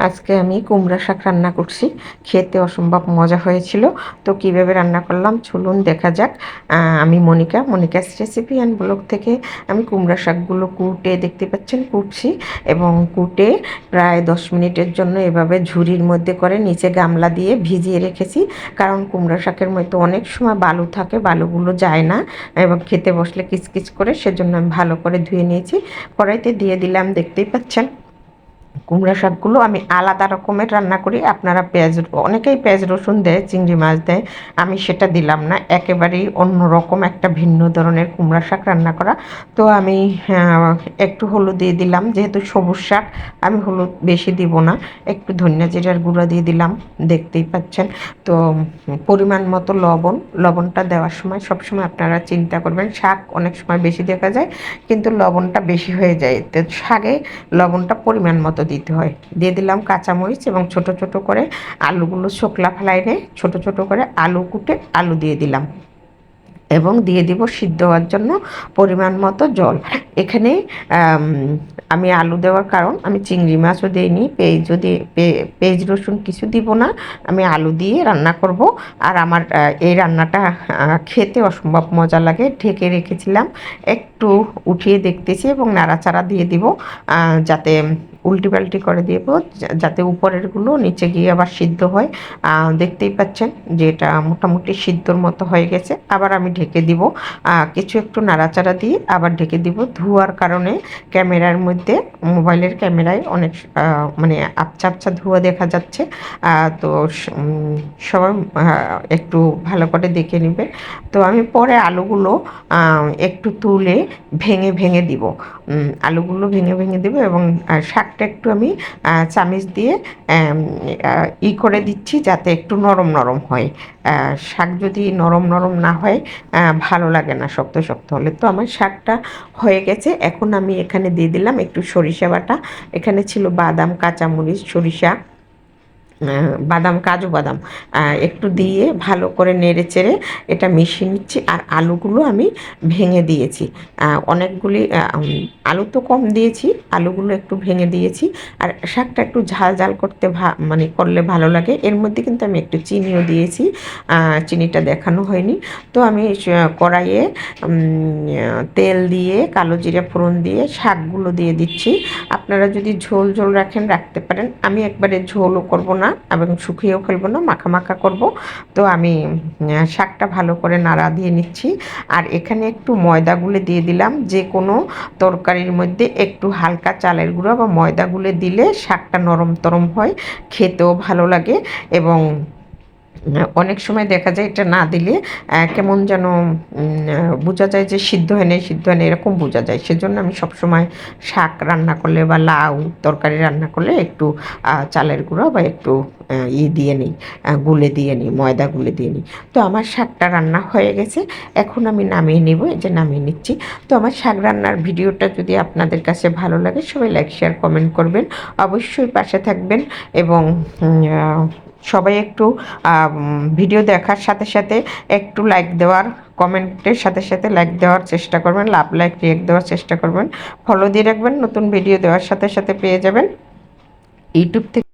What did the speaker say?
আজকে আমি কুমড়া শাক রান্না করছি। খেতে অসম্ভব মজা হয়েছিল। তো কিভাবে রান্না করলাম চলুন দেখা যাক। আমি মনিকাস রেসিপি অ্যান্ড ব্লগ থেকে আমি কুমড়া শাকগুলো কুটে দেখতে পাচ্ছেন কুটছি, এবং কুটে প্রায় 10 মিনিটের জন্য এভাবে ঝুড়ির মধ্যে করে নিচে গামলা দিয়ে ভিজিয়ে রেখেছি। কারণ কুমড়া শাকের মধ্যে অনেক সময় বালু থাকে, বালুগুলো যায় না এবং খেতে বসলে কিচকিচ করে, সেজন্য আমি ভালো করে ধুয়ে নিয়েছি। কড়াইতে দিয়ে দিলাম, দেখতেই পাচ্ছেন কুমড়া শাকগুলো আমি আলাদা রকমের রান্না করি। আপনারা অনেকেই পেঁয়াজ রসুন দেয়, চিংড়ি মাছ দেয়, আমি সেটা দিলাম না। একেবারেই অন্য রকম একটা ভিন্ন ধরনের কুমড়া শাক রান্না করা। তো আমি একটু হলুদ দিয়ে দিলাম, যেহেতু সবুজ শাক আমি হলুদ বেশি দিব না। একটু ধনিয়া জিরার গুঁড়া দিয়ে দিলাম, দেখতেই পাচ্ছেন। তো পরিমাণ মতো লবণটা দেওয়ার সময় সবসময় আপনারা চিন্তা করবেন, শাক অনেক সময় বেশি দেখা যায় কিন্তু লবণটা বেশি হয়ে যায়, তো শাকে লবণটা পরিমাণ মতো দিতে হয়। দিয়ে দিলাম কাঁচামরিচ এবং ছোট ছোট করে আলুগুলো শোকলা ফেলাই নিয়ে ছোট ছোট করে আলু কুটে আলু দিয়ে দিলাম, এবং দিয়ে দিব সিদ্ধ হওয়ার জন্য পরিমাণ মতো জল। এখানে আমি আলু দেওয়ার কারণ আমি চিংড়ি মাছও দিইনি, পেঁয়াজ রসুন কিছু দিব না, আমি আলু দিয়ে রান্না করব। আর আমার এই রান্নাটা খেতে অসম্ভব মজা লাগে। ঢেকে রেখেছিলাম, একটু উঠিয়ে দেখতেছি এবং নাড়াচাড়া দিয়ে দিব, যাতে উল্টি পাল্টি করে দিব, যাতে উপরেরগুলো নিচে গিয়ে আবার সিদ্ধ হয়। দেখতেই পাচ্ছেন যে এটা মোটামুটি সিদ্ধর মতো হয়ে গেছে। আবার আমি ঢেকে দিব, কিছু একটু নাড়াচাড়া দিয়ে আবার ঢেকে দিব। ধোয়ার কারণে ক্যামেরার মধ্যে, মোবাইলের ক্যামেরায় অনেক মানে আবছা আবছা ধোঁয়া দেখা যাচ্ছে। তো সবাই একটু ভালো করে দেখে নেবে। তো আমি পরে আলুগুলো একটু তুলে ভেঙে ভেঙে দিব, আলুগুলো ভেঙে ভেঙে দেবো, এবং শাকটা একটু আমি চামিচ দিয়ে করে দিচ্ছি যাতে একটু নরম নরম হয়। শাক যদি নরম নরম না হয় ভালো লাগে না, শক্ত শক্ত হলে। তো আমার শাকটা হয়ে গেছে। এখন আমি এখানে দিয়ে দিলাম একটু সরিষা বাটা। এখানে ছিল বাদাম, কাঁচামরিচ, সরিষা, বাদাম, কাজু বাদাম একটু দিয়ে ভালো করে নেড়ে চেড়ে এটা মিশিয়ে নিচ্ছি। আর আলুগুলো আমি ভেঙে দিয়েছি, অনেকগুলি আলু তো কম দিয়েছি, আলুগুলো একটু ভেঙে দিয়েছি। আর শাকটা একটু ঝাল ঝাল করতে মানে করলে ভালো লাগে। এর মধ্যে কিন্তু আমি একটু চিনিও দিয়েছি, চিনিটা দেখানো হয়নি। তো আমি কড়াইয়ে তেল দিয়ে কালো জিরা ফোড়ন দিয়ে শাকগুলো দিয়ে দিচ্ছি। আপনারা যদি ঝোল ঝোল রাখতে পারেন, আমি একবারে ঝোলও করব না এবং শুকিয়েও ফেলবো না, মাখা মাখা করব। তো আমি শাকটা ভালো করে নাড়া দিয়ে নিচ্ছি। আর এখানে একটু ময়দা গুলে দিয়ে দিলাম। যে কোনো তরকারির মধ্যে একটু হালকা চালের গুঁড়ো বা ময়দা গুলে দিলে শাকটা নরম তরম হয়, খেতেও ভালো লাগে। এবং অনেক সময় দেখা যায় এটা না দিলে কেমন যেন বোঝা যায় যে সিদ্ধ হয় না, এরকম বোঝা যায়। সেজন্য আমি সবসময় শাক রান্না করলে বা লাউ তরকারি রান্না করলে একটু চালের গুঁড়ো বা একটু দিয়ে নিই, গুলে দিয়ে নিই, ময়দা গুলে দিয়ে নিই। তো আমার শাকটা রান্না হয়ে গেছে, এখন আমি নামিয়ে নেব। এই যে নামিয়ে নিচ্ছি। তো আমার শাক রান্নার ভিডিওটা যদি আপনাদের কাছে ভালো লাগে সবাই লাইক শেয়ার কমেন্ট করবেন, অবশ্যই পাশে থাকবেন। এবং সবাই একটু ভিডিও দেখার সাথে সাথে একটু লাইক দেওয়ার, কমেন্টের সাথে সাথে লাইক দেওয়ার চেষ্টা করবেন, লাভ লাইক রিয়েক্ট দেওয়ার চেষ্টা করবেন, ফলো দিয়ে রাখবেন, নতুন ভিডিও দেওয়ার সাথে সাথে পেয়ে যাবেন ইউটিউব থেকে।